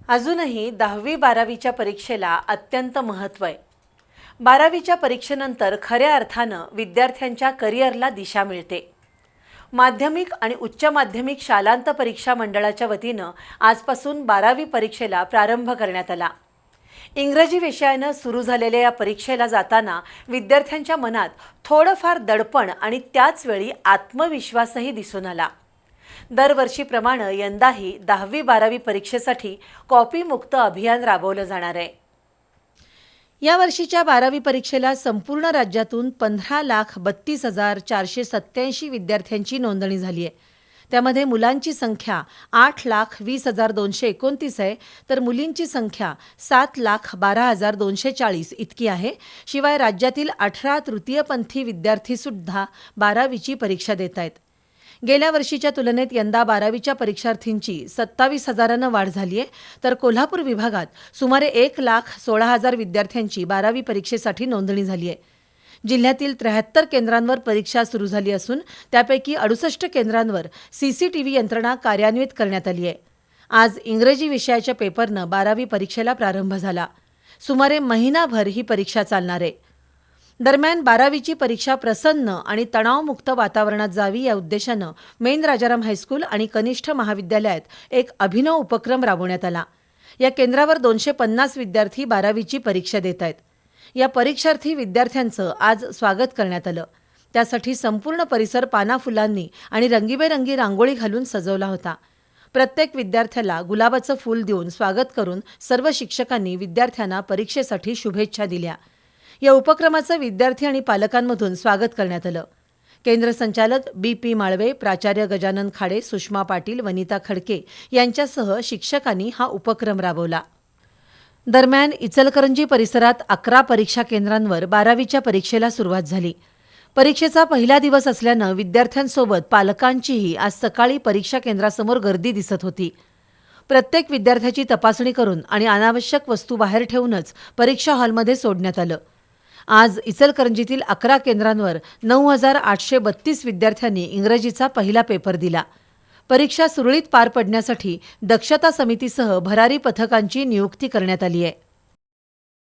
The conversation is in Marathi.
अजूनही 10वी-12वीच्या परीक्षेला अत्यंत महत्त्व आहे। 12वीच्या परीक्षेनंतर खऱ्या अर्थानं विद्यार्थ्यांच्या करिअरला दिशा मिळते। माध्यमिक आणि उच्च माध्यमिक शालांत परीक्षा मंडळाच्या वतीनं आजपासून 12वी परीक्षेला प्रारंभ करण्यात आला। इंग्रजी विषयानं सुरू झालेल्या या परीक्षेला जाताना विद्यार्थ्यांच्या मनात थोडंफार दडपण आणि त्याच वेळी आत्मविश्वासही दिसून आला। दरवर्षीप्रमाणे यंदाही 10वी-12वी परीक्षेसाठी कॉपीमुक्त अभियान राबवलं जाणार आहे। या वर्षीच्या 12वी परीक्षेला संपूर्ण राज्यातून 15,32,487 विद्यार्थ्यांची नोंदणी झाली आहे। त्यामध्ये मुलांची संख्या 8,20,229 आहे, तर मुलींची संख्या 7,12,240 इतकी आहे। शिवाय राज्यातील 18 तृतीयपंथी विद्यार्थीसुद्धा 12वीची परीक्षा देत आहेत। गेल्या वर्षीच्या तुलनेत यंदा 12वीच्या परीक्षार्थींची 27,000 वाढ झाली आहे, तर कोल्हापूर विभागात सुमारे 1,16,000 विद्यार्थ्यांची 12वी परीक्षेसाठी नोंदणी झाली आहे। जिल्ह्यातील 73 केंद्रांवर परीक्षा सुरू झाली असून त्यापैकी 68 केंद्रांवर सीसीटीव्ही यंत्रणा कार्यान्वित करण्यात आली आहे। आज इंग्रजी विषयाच्या पेपरनं 12वी परीक्षेला प्रारंभ झाला। सुमारे महिनाभर ही परीक्षा चालणार आहे। दरम्यान 12वीची परीक्षा प्रसन्न आणि तणावमुक्त वातावरणात जावी या उद्देशानं मेन राजाराम हायस्कूल आणि कनिष्ठ महाविद्यालयात एक अभिनव उपक्रम राबवण्यात आला। या केंद्रावर 250 विद्यार्थी 12वीची परीक्षा देत आहेत। या परीक्षार्थी विद्यार्थ्यांचं आज स्वागत करण्यात आलं। त्यासाठी संपूर्ण परिसर पानाफुलांनी आणि रंगीबेरंगी रांगोळी घालून सजवला होता। प्रत्येक विद्यार्थ्याला गुलाबाचं फूल देऊन स्वागत करून सर्व शिक्षकांनी विद्यार्थ्यांना परीक्षेसाठी शुभेच्छा दिल्या। या उपक्रमाचं विद्यार्थी आणि पालकांमधून स्वागत करण्यात आलं। केंद्र संचालक बी.पी. माळवे, प्राचार्य गजानन खाडे, सुषमा पाटील, वनिता खडके यांच्यासह शिक्षकांनी हा उपक्रम राबवला। दरम्यान इचलकरंजी परिसरात 11 परीक्षा केंद्रांवर 12वीच्या परीक्षेला सुरुवात झाली। परीक्षेचा पहिला दिवस असल्यानं विद्यार्थ्यांसोबत पालकांचीही आज सकाळी परीक्षा केंद्रासमोर गर्दी दिसत होती। प्रत्येक विद्यार्थ्याची तपासणी करून आणि अनावश्यक वस्तू बाहेर ठेवूनच परीक्षा हॉलमध्ये सोडण्यात आलं। आज इचलकरंजीतील 11 केंद्रांवर 9,832 विद्यार्थ्यांनी इंग्रजीचा पहिला पेपर दिला। परीक्षा सुरळीत पार पडण्यासाठी दक्षता समितीसह भरारी पथकांची नियुक्ती करण्यात आली आहे।